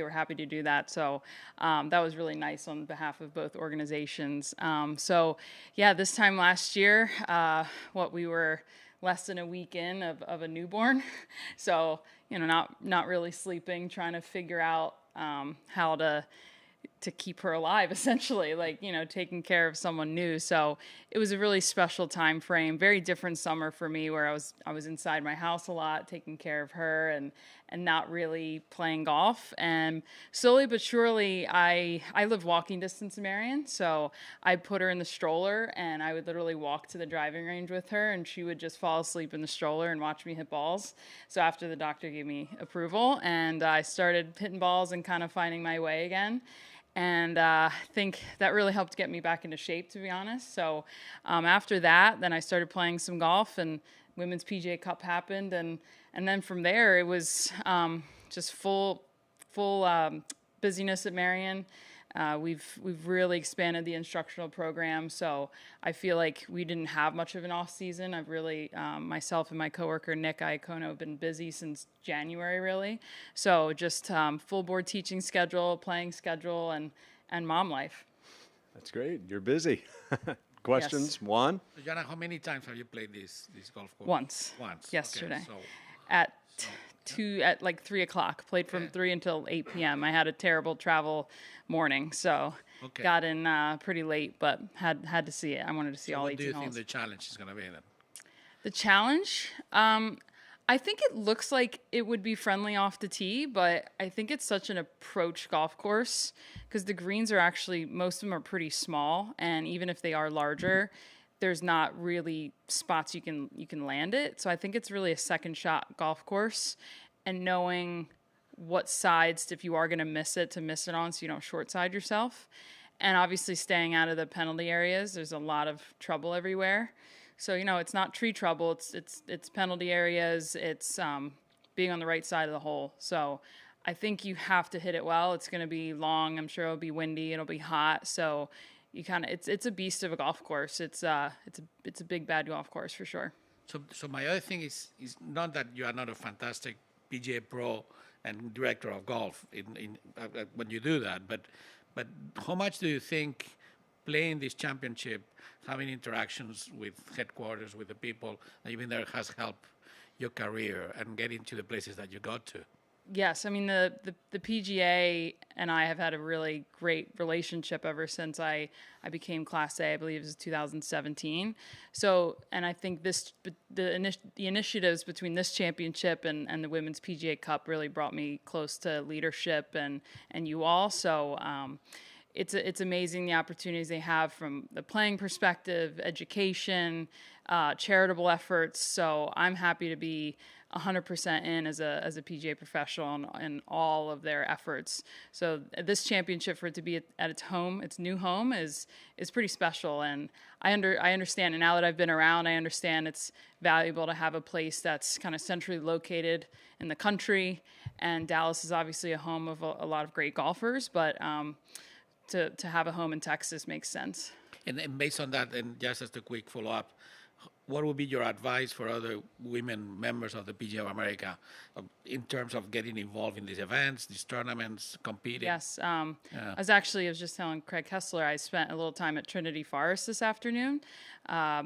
were happy to do that. So that was really nice on behalf of both organizations. So yeah, this time last year, we were less than a week in of a newborn. So, not really sleeping, trying to figure out how to keep her alive, essentially, like, taking care of someone new. So it was a really special time frame, very different summer for me, where I was inside my house a lot, taking care of her and not really playing golf. And slowly but surely, I live walking distance to Marion, so I put her in the stroller and I would literally walk to the driving range with her, and she would just fall asleep in the stroller and watch me hit balls. So after the doctor gave me approval, and I started hitting balls and kind of finding my way again. And I think that really helped get me back into shape, to be honest. So after that, then I started playing some golf, and Women's PGA Cup happened, and then from there it was just full busyness at Marion. We've really expanded the instructional program, so I feel like we didn't have much of an off season. I've really, myself and my coworker Nick Iacono have been busy since January, really. So just full board teaching schedule, playing schedule, and mom life. That's great. You're busy. Questions? Yes. Juan? Joanna, how many times have you played this golf course? Once. Yesterday. Okay, at like 3 o'clock. Played from 3 until 8 p.m. I had a terrible travel morning, so got in pretty late, but had to see it. I wanted to see all 18 holes. What do you think the challenge is going to be then? The challenge? I think it looks like it would be friendly off the tee, but I think it's such an approach golf course because the greens are actually, most of them are pretty small, and even if they are larger, there's not really spots you can land it. So I think it's really a second shot golf course, and knowing what sides, if you are going to miss it on so you don't short side yourself. And obviously staying out of the penalty areas. There's a lot of trouble everywhere. So, it's not tree trouble. It's penalty areas. It's being on the right side of the hole. So I think you have to hit it well. It's going to be long. I'm sure it'll be windy. It'll be hot. So you it's a beast of a golf course. It's a big bad golf course for sure. So my other thing is not that you are not a fantastic PGA pro and director of golf when you do that, but how much do you think playing this championship, having interactions with headquarters, with the people that you've been there, has helped your career and getting to the places that you got to? Yes, I mean the PGA and I have had a really great relationship ever since I became Class A. I believe it was 2017. So, and I think the initiatives between this championship and the Women's PGA Cup really brought me close to leadership and you all. So it's amazing the opportunities they have from the playing perspective, education, charitable efforts. So I'm happy to be 100% in as a PGA professional in all of their efforts. So this championship, for it to be at its new home, is pretty special. And I understand, and now that I've been around, I understand it's valuable to have a place that's kind of centrally located in the country. And Dallas is obviously a home of a lot of great golfers, but to have a home in Texas makes sense. And based on that, and just as a quick follow-up, what would be your advice for other women members of the PGA of America in terms of getting involved in these events, these tournaments, competing? Yes. I was just telling Craig Kessler, I spent a little time at Trinity Forest this afternoon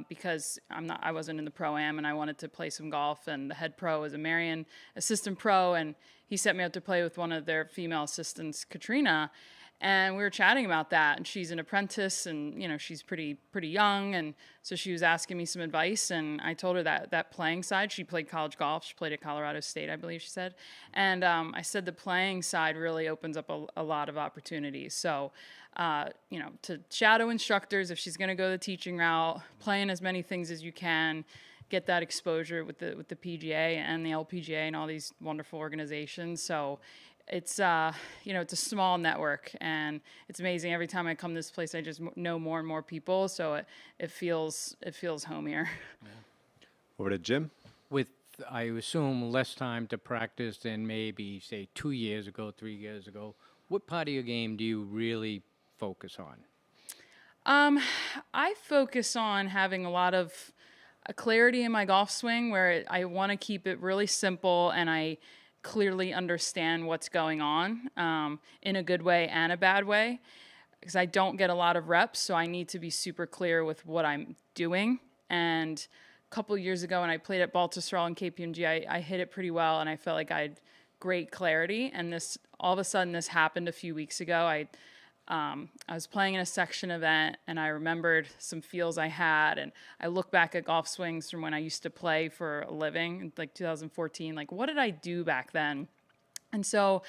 because I wasn't in the Pro-Am and I wanted to play some golf, and the head pro is a Marion assistant pro, and he set me up to play with one of their female assistants, Katrina. And we were chatting about that, and she's an apprentice, and she's pretty young, and so she was asking me some advice, and I told her that playing side. She played college golf. She played at Colorado State, I believe she said, and I said the playing side really opens up a lot of opportunities. So, to shadow instructors, if she's going to go the teaching route, playing as many things as you can, get that exposure with the PGA and the LPGA and all these wonderful organizations. So. It's it's a small network, and it's amazing. Every time I come to this place, I just know more and more people, so it feels home here. Yeah. Over to Jim. With, I assume, less time to practice than maybe, say, 2 years ago, 3 years ago, what part of your game do you really focus on? I focus on having a lot of clarity in my golf swing, where I want to keep it really simple, and I clearly understand what's going on in a good way and a bad way, because I don't get a lot of reps, so I need to be super clear with what I'm doing. And a couple of years ago when I played at Baltusrol and KPMG, I hit it pretty well, and I felt like I had great clarity. And this, all of a sudden, this happened a few weeks ago. I was playing in a section event, and I remembered some feels I had, and I look back at golf swings from when I used to play for a living, like 2014, like what did I do back then? And so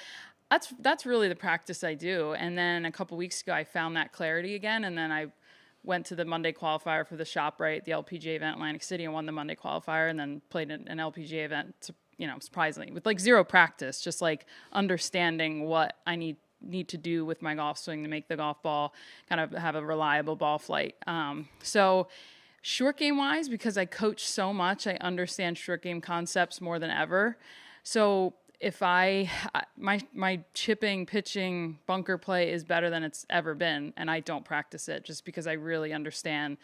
that's really the practice I do. And then a couple weeks ago, I found that clarity again, and then I went to the Monday qualifier for the ShopRite, the LPGA event in Atlantic City, and won the Monday qualifier, and then played an LPGA event, surprisingly, with like zero practice, just like understanding what I need to do with my golf swing to make the golf ball kind of have a reliable ball flight. So short game wise, because I coach so much, I understand short game concepts more than ever. So if my chipping, pitching, bunker play is better than it's ever been, and I don't practice it just because I really understand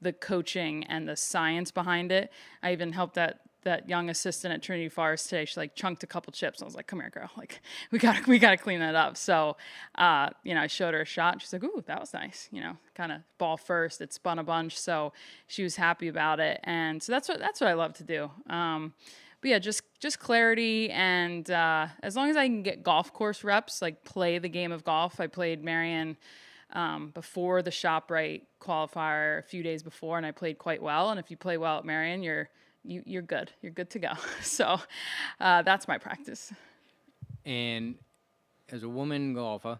the coaching and the science behind it. I even helped that young assistant at Trinity Forest today. She like chunked a couple chips. I was like, come here, girl. Like we gotta clean that up. So, I showed her a shot. She's like, ooh, that was nice. Kind of ball first. It spun a bunch. So she was happy about it. And so that's what I love to do. But yeah, just clarity. And, as long as I can get golf course reps, like play the game of golf. I played Marion, before the ShopRite qualifier a few days before, and I played quite well. And if you play well at Marion, you're good. You're good to go. So that's my practice. And as a woman golfer,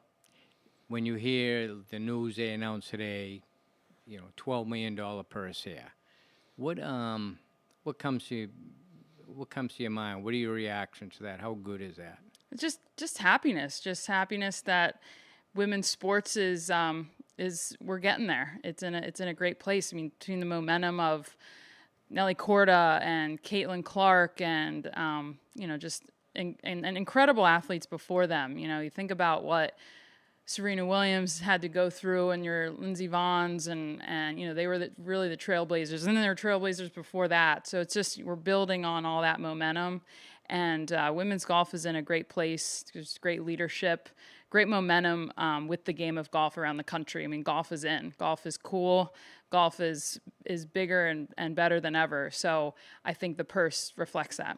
when you hear the news they announced today, $12 million purse here, what comes to your mind? What are your reactions to that? How good is that? Just happiness. Just happiness that women's sports is we're getting there. It's in a great place. I mean, between the momentum of Nelly Korda and Caitlin Clark and, just and incredible athletes before them. You think about what Serena Williams had to go through, and your Lindsey Vonns, and they were really the trailblazers. And then there were trailblazers before that. So it's just we're building on all that momentum. And women's golf is in a great place. There's great leadership, great momentum with the game of golf around the country. I mean, golf is in. Golf is cool. Golf is bigger and better than ever. So I think the purse reflects that.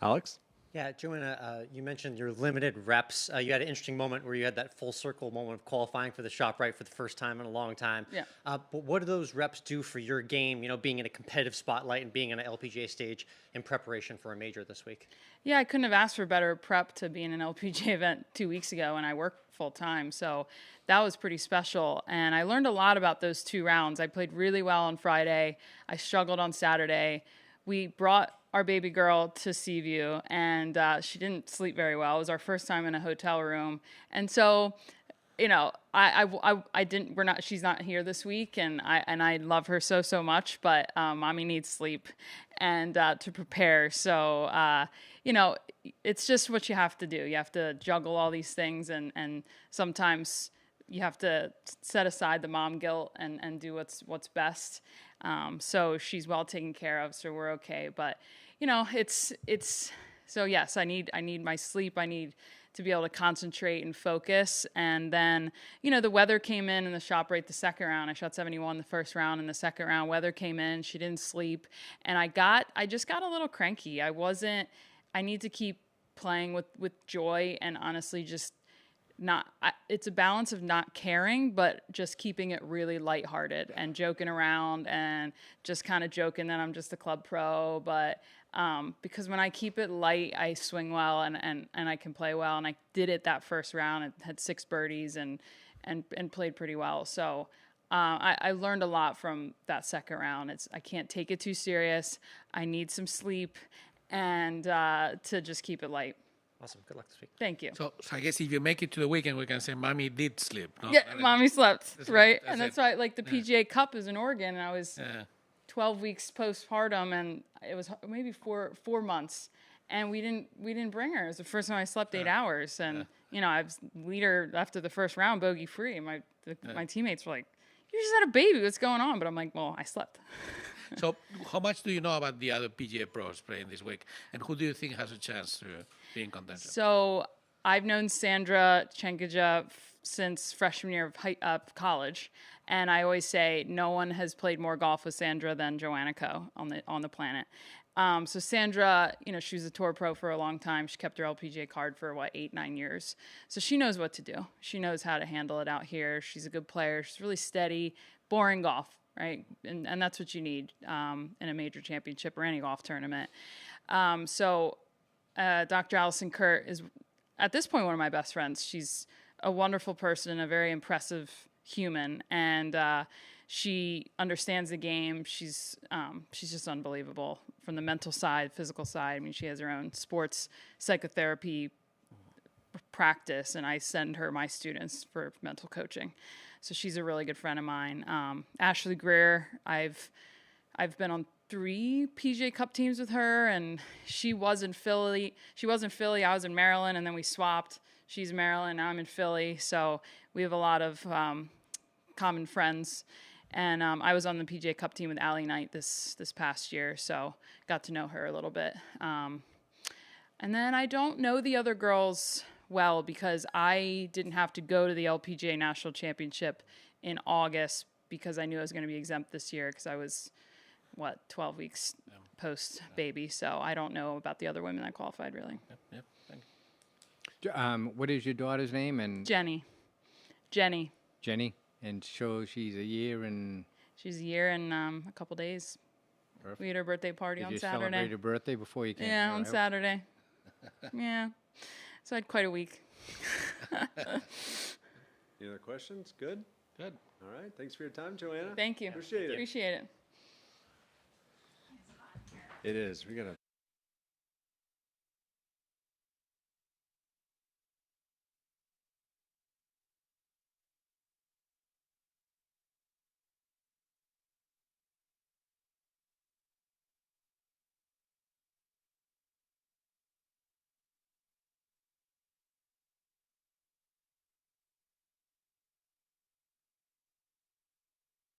Alex? Yeah, Joanna, you mentioned your limited reps. You had an interesting moment where you had that full circle moment of qualifying for the ShopRite for the first time in a long time. Yeah. But what do those reps do for your game, being in a competitive spotlight and being on an LPGA stage in preparation for a major this week? Yeah, I couldn't have asked for better prep to be in an LPGA event 2 weeks ago, and I work full time. So that was pretty special. And I learned a lot about those 2 rounds. I played really well on Friday. I struggled on Saturday. We brought our baby girl to Seaview, and she didn't sleep very well. It was our first time in a hotel room. And so, I didn't, she's not here this week, and I love her so much, but mommy needs sleep and to prepare. So, it's just what you have to do. You have to juggle all these things, and sometimes you have to set aside the mom guilt and do what's best. So she's well taken care of, so we're okay. But, so yes, I need my sleep. I need to be able to concentrate and focus. And then, the weather came in the ShopRite the second round. I shot 71 the first round, and the second round weather came in. She didn't sleep. And I just got a little cranky. I need to keep playing with joy, and honestly just it's a balance of not caring, but just keeping it really lighthearted and joking around and just kind of joking that I'm just a club pro. But because when I keep it light, I swing well and I can play well. And I did it that first round. I had 6 birdies and played pretty well. So I learned a lot from that second round. I can't take it too serious. I need some sleep and to just keep it light. Awesome. Good luck this week. Thank you. So I guess if you make it to the weekend, we can say mommy did sleep. No? Yeah, mommy slept, right? That's why, like, the PGA Cup is in Oregon, and I was 12 weeks postpartum, and it was maybe four months, and we didn't bring her. It was the first time I slept 8 hours, and I was leader after the first round, bogey free. My teammates were like, "You just had a baby. What's going on?" But I'm like, "Well, I slept." So, how much do you know about the other PGA pros playing this week, and who do you think has a chance to be in contention? So I've known Sandra Chenkaja since freshman year of college, and I always say no one has played more golf with Sandra than Joanna Coe on the planet. So Sandra, she was a tour pro for a long time. She kept her LPGA card for 8-9 years. So she knows what to do. She knows how to handle it out here. She's a good player. She's really steady, boring golf, right? And that's what you need in a major championship or any golf tournament. So Dr. Allison Kurt is, at this point, one of my best friends. She's a wonderful person and a very impressive human, and she understands the game. She's just unbelievable from the mental side, physical side. I mean, she has her own sports psychotherapy practice, and I send her my students for mental coaching. So she's a really good friend of mine. Ashley Greer, I've been on 3 PGA Cup teams with her, and she was in Philly. I was in Maryland, and then we swapped. She's in Maryland, now I'm in Philly. So we have a lot of common friends. And I was on the PGA Cup team with Allie Knight this past year, so got to know her a little bit. And then I don't know the other girls well because I didn't have to go to the LPGA National Championship in August because I knew I was going to be exempt this year because I was 12 weeks post baby, so I don't know about the other women that qualified really. Yep. Thank you. What is your daughter's name? And Jenny. Jenny. And so she's a year and. She's a year and a couple days. Perfect. We had her birthday party on Did you Saturday. celebrate her birthday before you came? Yeah, here, on right? Saturday. Yeah, so I had quite a week. Any other questions? Good? Good. All right. Thanks for your time, Joanna. Thank you. Appreciate it. Appreciate it. It is. We got to